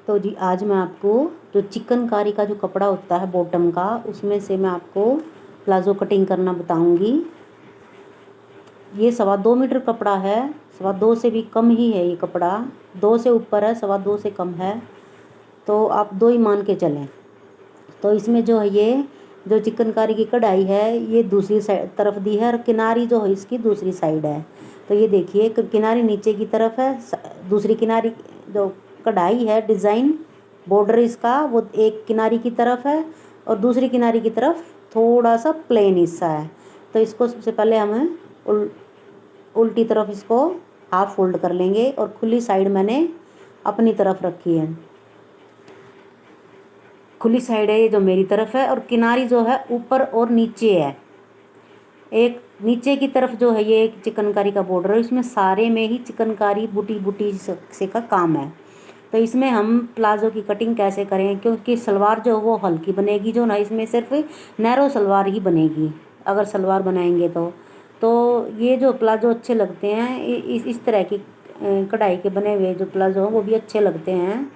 तो जी आज मैं आपको जो चिकनकारी का जो कपड़ा होता है बॉटम का, उसमें से मैं आपको प्लाज़ो कटिंग करना बताऊंगी। ये 2.25 मीटर कपड़ा है, 2.25 से भी कम ही है ये कपड़ा, 2 से ऊपर है, 2.25 से कम है, तो आप 2 ही मान के चलें। तो इसमें जो है ये जो चिकनकारी की कढ़ाई है ये दूसरी साइड तरफ दी है और किनारी जो है इसकी दूसरी साइड है। तो ये देखिए किनारी नीचे की तरफ है, दूसरी किनारी जो कढ़ाई है डिज़ाइन बॉर्डर इसका वो एक किनारी की तरफ है और दूसरी किनारी की तरफ थोड़ा सा प्लेन हिस्सा है। तो इसको सबसे पहले हम उल्टी तरफ इसको हाफ फोल्ड कर लेंगे और खुली साइड मैंने अपनी तरफ रखी है। खुली साइड है ये जो मेरी तरफ है और किनारी जो है ऊपर और नीचे है। एक नीचे की तरफ जो है ये एक चिकनकारी का बॉर्डर है, इसमें सारे में ही चिकनकारी बूटी बूटी से का काम है। तो इसमें हम प्लाज़ो की कटिंग कैसे करें, क्योंकि सलवार जो वो हल्की बनेगी जो ना, इसमें सिर्फ नैरो सलवार ही बनेगी अगर सलवार बनाएंगे तो ये जो प्लाज़ो अच्छे लगते हैं इस तरह की कढ़ाई के बने हुए जो प्लाज़ो हैं वो भी अच्छे लगते हैं।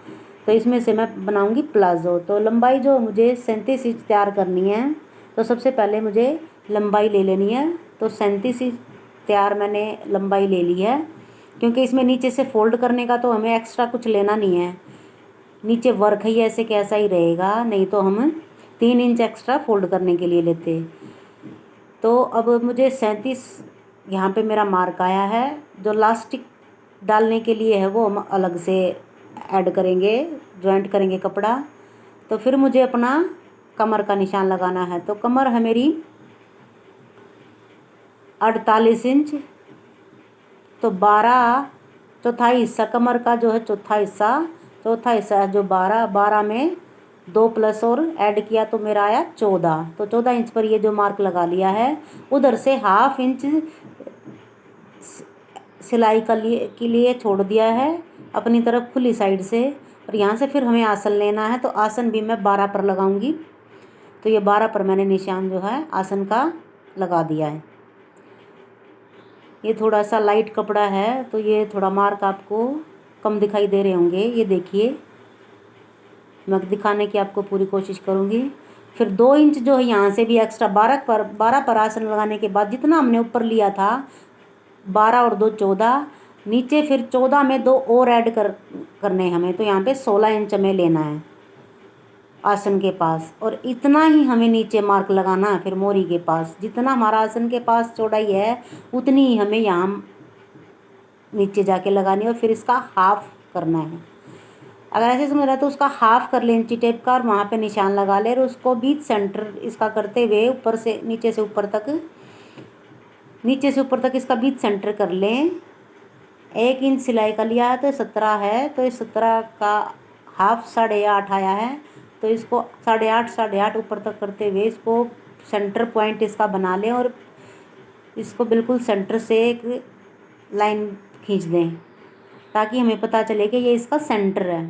तो इसमें से मैं बनाऊंगी प्लाज़ो। तो लंबाई जो मुझे 37 इंच तैयार करनी है, तो सबसे पहले मुझे लंबाई ले लेनी है। तो 37 इंच तैयार मैंने लंबाई ले ली है, क्योंकि इसमें नीचे से फोल्ड करने का तो हमें एक्स्ट्रा कुछ लेना नहीं है, नीचे वर्क ही ऐसे कैसा ही रहेगा, नहीं तो हम 3 इंच एक्स्ट्रा फोल्ड करने के लिए लेते। तो अब मुझे 37 यहाँ पे मेरा मार्क आया है। जो लास्टिक डालने के लिए है वो हम अलग से ऐड करेंगे, जॉइंट करेंगे कपड़ा। तो फिर मुझे अपना कमर का निशान लगाना है। तो कमर है मेरी 48 इंच, तो 12 चौथा हिस्सा कमर का जो है चौथा हिस्सा है जो 12 में 2 प्लस और ऐड किया तो मेरा आया 14। तो 14 इंच पर ये जो मार्क लगा लिया है, उधर से ½ इंच सिलाई के लिए छोड़ दिया है अपनी तरफ खुली साइड से। और यहाँ से फिर हमें आसन लेना है, तो आसन भी मैं 12 पर लगाऊंगी। तो ये 12 पर मैंने निशान जो है आसन का लगा दिया है। ये थोड़ा सा लाइट कपड़ा है तो ये थोड़ा मार्क आपको कम दिखाई दे रहे होंगे। ये देखिए मैं दिखाने की आपको पूरी कोशिश करूँगी। फिर 2 इंच जो है यहाँ से भी एक्स्ट्रा 12 पर आसन लगाने के बाद जितना हमने ऊपर लिया था 12 और 2 14, नीचे फिर 14 में 2 और ऐड करने हमें। तो यहाँ पे 16 इंच हमें लेना है आसन के पास, और इतना ही हमें नीचे मार्क लगाना है। फिर मोरी के पास जितना हमारा आसन के पास चौड़ाई है उतनी ही हमें यहाँ नीचे जाके लगानी है और फिर इसका हाफ करना है। अगर ऐसे समझ रहा है तो उसका हाफ कर ले इंची टेप का और वहाँ पे निशान लगा ले, और उसको बीच सेंटर इसका करते हुए ऊपर से नीचे से ऊपर तक इसका बीच सेंटर कर लें। 1 इंच सिलाई का लिया है तो 17 है, तो इस 17 का हाफ 8.5 आया है। तो इसको 8.5 ऊपर तक करते हुए इसको सेंटर पॉइंट इसका बना लें और इसको बिल्कुल सेंटर से एक लाइन खींच दें ताकि हमें पता चले कि ये इसका सेंटर है।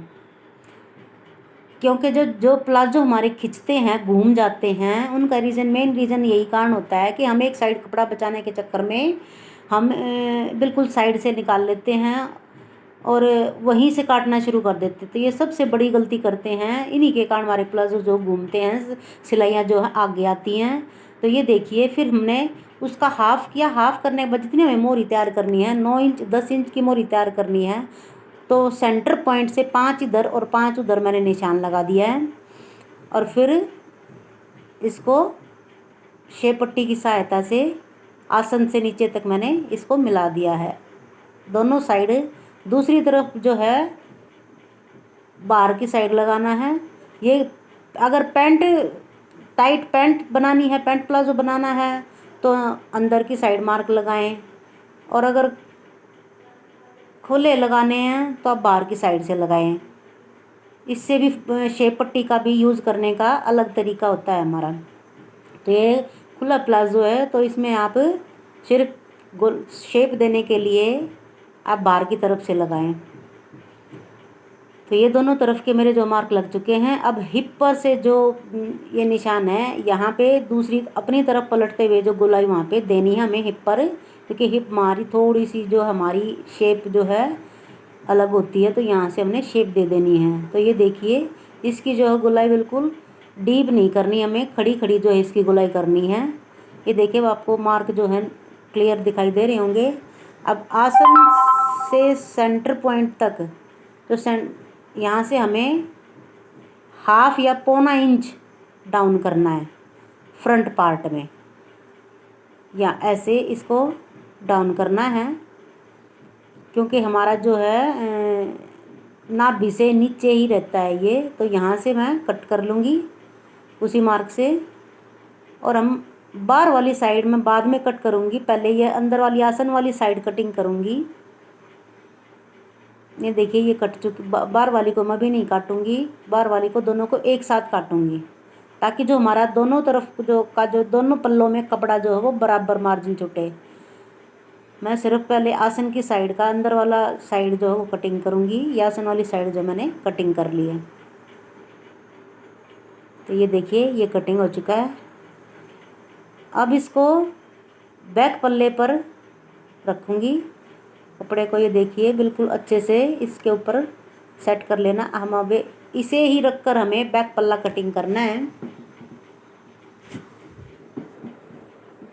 क्योंकि जो प्लाजो हमारे खिंचते हैं घूम जाते हैं, उनका मेन रीज़न यही कारण होता है कि हम एक साइड कपड़ा बचाने के चक्कर में हम बिल्कुल साइड से निकाल लेते हैं और वहीं से काटना शुरू कर देते। तो ये सबसे बड़ी गलती करते हैं, इन्हीं के कारण हमारे प्लाजो जो घूमते हैं, सिलाइयाँ जो है आगे आती हैं। तो ये देखिए फिर हमने उसका हाफ किया। हाफ करने के बाद जितनी हमें मोरी तैयार करनी है 9 इंच 10 इंच की मोरी तैयार करनी है, तो सेंटर पॉइंट से 5 इधर और 5 उधर मैंने निशान लगा दिया है। और फिर इसको शेप पट्टी की सहायता से आसन से नीचे तक मैंने इसको मिला दिया है दोनों साइड। दूसरी तरफ जो है बाहर की साइड लगाना है। ये अगर टाइट पैंट बनानी है, पैंट प्लाजो बनाना है तो अंदर की साइड मार्क लगाएं, और अगर खुले लगाने हैं तो आप बाहर की साइड से लगाएं। इससे भी शेप पट्टी का भी यूज़ करने का अलग तरीका होता है हमारा। तो ये खुला प्लाजो है तो इसमें आप सिर्फ गोल शेप देने के लिए आप बाहर की तरफ से लगाएं। तो ये दोनों तरफ के मेरे जो मार्क लग चुके हैं। अब हिप पर से जो ये निशान है यहाँ पे दूसरी अपनी तरफ पलटते हुए जो गोलाई वहाँ पे देनी है हमें हिप पर, क्योंकि हिप हमारी थोड़ी सी जो हमारी शेप जो है अलग होती है, तो यहाँ से हमने शेप दे देनी है। तो ये देखिए इसकी जो है गोलाई बिल्कुल डीप नहीं करनी, हमें खड़ी खड़ी जो है इसकी गोलाई करनी है। ये देखिए आपको मार्क जो है क्लियर दिखाई दे रहे होंगे। अब आसन से सेंटर पॉइंट तक तो यहाँ से हमें हाफ या पौना इंच डाउन करना है फ्रंट पार्ट में, या ऐसे इसको डाउन करना है, क्योंकि हमारा जो है नाभि से नीचे ही रहता है ये। तो यहाँ से मैं कट कर लूँगी उसी मार्क से, और हम बाहर वाली साइड में बाद में कट करूँगी, पहले ये अंदर वाली आसन वाली साइड कटिंग करूँगी। ये देखिए ये कट चुकी, बाहर वाली को मैं भी नहीं काटूँगी, बाहर वाली को दोनों को एक साथ काटूँगी, ताकि जो हमारा दोनों तरफ जो दोनों पल्लों में कपड़ा जो है वो बराबर मार्जिन छूटे। मैं सिर्फ पहले आसन की साइड का अंदर वाला साइड जो है वो कटिंग करूँगी, या आसन वाली साइड जो मैंने कटिंग कर ली है। तो ये देखिए ये कटिंग हो चुका है। अब इसको बैक पल्ले पर रखूँगी कपड़े को। ये देखिए बिल्कुल अच्छे से इसके ऊपर सेट कर लेना। हम अब इसे ही रखकर हमें बैक पल्ला कटिंग करना है।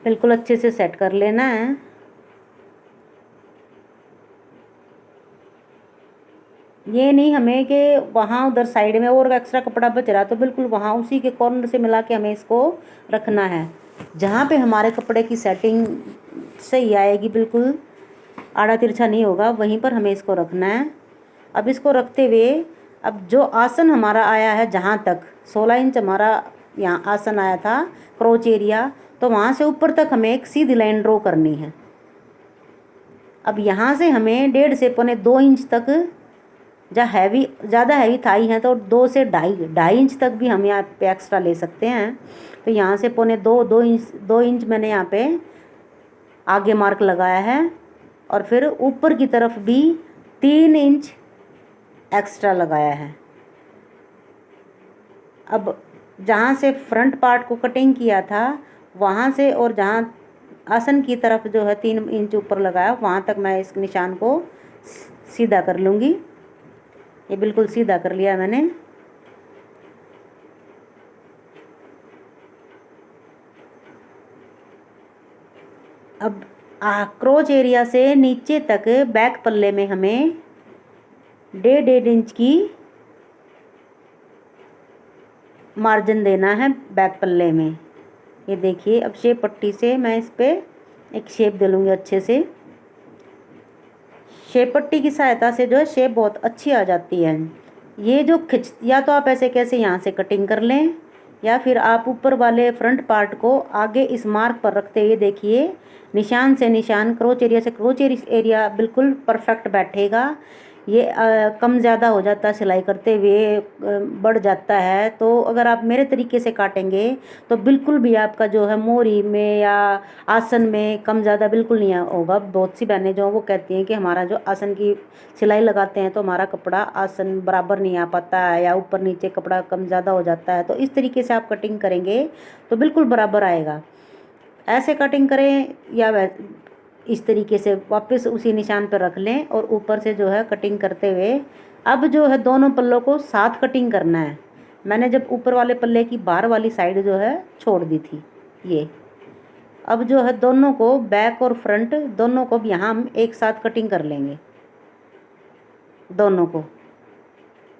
बिल्कुल अच्छे से सेट कर लेना है। ये नहीं हमें कि वहाँ उधर साइड में और एक्स्ट्रा कपड़ा बच रहा तो बिल्कुल वहाँ उसी के कॉर्नर से मिला के हमें इसको रखना है। जहाँ पे हमारे कपड़े की सेटिंग सही आएगी, बिल्कुल आड़ा तिरछा नहीं होगा, वहीं पर हमें इसको रखना है। अब इसको रखते हुए अब जो आसन हमारा आया है, जहाँ तक 16 इंच हमारा यहाँ आसन आया था क्रोच एरिया, तो वहाँ से ऊपर तक हमें एक सीधी लाइन ड्रॉ करनी है। अब यहाँ से हमें 1.5 से 2.25 इंच तक, जहाँ ज़्यादा हैवी थाई है तो 2 से 2.5 इंच तक भी हम यहाँ पे एक्स्ट्रा ले सकते हैं। तो यहाँ से 2 इंच मैंने यहाँ पे आगे मार्क लगाया है, और फिर ऊपर की तरफ भी 3 इंच एक्स्ट्रा लगाया है। अब जहाँ से फ्रंट पार्ट को कटिंग किया था वहाँ से, और जहाँ आसन की तरफ जो है 3 इंच ऊपर लगाया, वहाँ तक मैं इस निशान को सीधा कर लूँगी। ये बिल्कुल सीधा कर लिया मैंने। अब क्रोच एरिया से नीचे तक बैक पल्ले में हमें 1.5 इंच की मार्जिन देना है बैक पल्ले में। ये देखिए अब शेप पट्टी से मैं इस पर एक शेप दे लूँगी अच्छे से। शेप पट्टी की सहायता से जो है शेप बहुत अच्छी आ जाती है। ये जो या तो आप ऐसे कैसे यहाँ से कटिंग कर लें, या फिर आप ऊपर वाले फ्रंट पार्ट को आगे इस मार्क पर रखते हुए देखिए निशान से निशान, क्रोच एरिया से क्रोच एरिया बिल्कुल परफेक्ट बैठेगा। ये कम ज़्यादा हो जाता है सिलाई करते हुए, बढ़ जाता है। तो अगर आप मेरे तरीके से काटेंगे तो बिल्कुल भी आपका जो है मोरी में या आसन में कम ज़्यादा बिल्कुल नहीं होगा। बहुत सी बहनें जो वो कहती हैं कि हमारा जो आसन की सिलाई लगाते हैं तो हमारा कपड़ा आसन बराबर नहीं आ पाता है, या ऊपर नीचे कपड़ा कम ज़्यादा हो जाता है। तो इस तरीके से आप कटिंग करेंगे तो बिल्कुल बराबर आएगा। ऐसे कटिंग करें या इस तरीके से वापस उसी निशान पर रख लें, और ऊपर से जो है कटिंग करते हुए अब जो है दोनों पल्लों को साथ कटिंग करना है। मैंने जब ऊपर वाले पल्ले की बाहर वाली साइड जो है छोड़ दी थी, ये अब जो है दोनों को बैक और फ्रंट दोनों को भी यहाँ हम एक साथ कटिंग कर लेंगे दोनों को।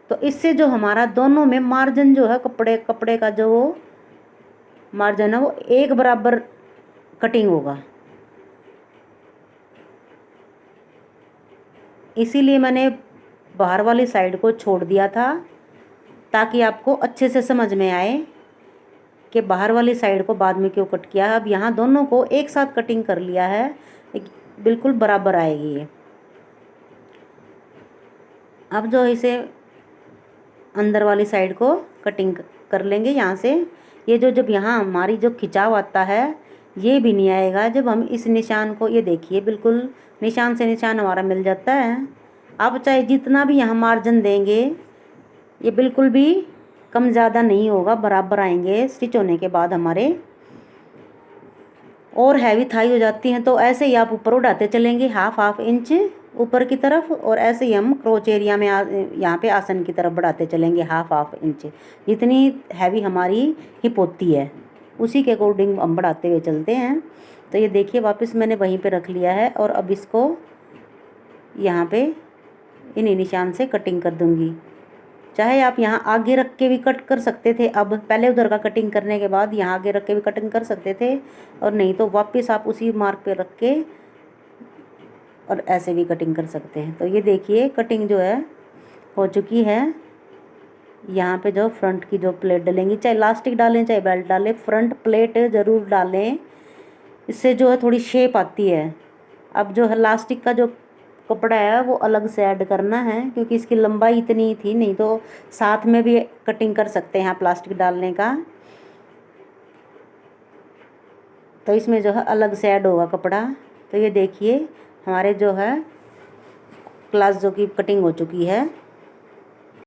तो इससे जो हमारा दोनों में मार्जिन जो है कपड़े का जो वो मार्जिन है वो एक बराबर कटिंग होगा। इसीलिए मैंने बाहर वाली साइड को छोड़ दिया था, ताकि आपको अच्छे से समझ में आए कि बाहर वाली साइड को बाद में क्यों कट किया। अब यहाँ दोनों को एक साथ कटिंग कर लिया है, बिल्कुल बराबर आएगी ये। अब जो इसे अंदर वाली साइड को कटिंग कर लेंगे यहाँ से। ये जब यहाँ हमारी जो खिंचाव आता है ये भी नहीं आएगा जब हम इस निशान को, ये देखिए बिल्कुल निशान से निशान हमारा मिल जाता है। अब चाहे जितना भी यहाँ मार्जिन देंगे ये बिल्कुल भी कम ज़्यादा नहीं होगा, बराबर आएंगे स्टिच होने के बाद हमारे। और हैवी थाई हो जाती हैं तो ऐसे ही आप ऊपर उठाते चलेंगे हाफ इंच ऊपर की तरफ, और ऐसे ही हम क्रोच एरिया में यहाँ पे आसन की तरफ बढ़ाते चलेंगे हाफ इंच। जितनी हैवी हमारी हिप होती है उसी के अकॉर्डिंग हम बढ़ाते हुए चलते हैं। तो ये देखिए वापस मैंने वहीं पे रख लिया है, और अब इसको यहाँ पे इन्हीं निशान से कटिंग कर दूँगी। चाहे आप यहाँ आगे रख के भी कट कर सकते थे, अब पहले उधर का कटिंग करने के बाद यहाँ आगे रख के भी कटिंग कर सकते थे, और नहीं तो वापस आप उसी मार्क पे रख के और ऐसे भी कटिंग कर सकते हैं। तो ये देखिए कटिंग जो है हो चुकी है। यहाँ पे जो फ्रंट की जो प्लेट डलेंगी, चाहे इलास्टिक डालें चाहे बेल्ट डालें, फ्रंट प्लेट ज़रूर डालें, इससे जो है थोड़ी शेप आती है। अब जो है इलास्टिक का जो कपड़ा है वो अलग से ऐड करना है, क्योंकि इसकी लंबाई इतनी थी, नहीं तो साथ में भी कटिंग कर सकते हैं प्लास्टिक डालने का। तो इसमें जो है अलग से ऐड होगा कपड़ा। तो ये देखिए हमारे जो है प्लाजो की कटिंग हो चुकी है।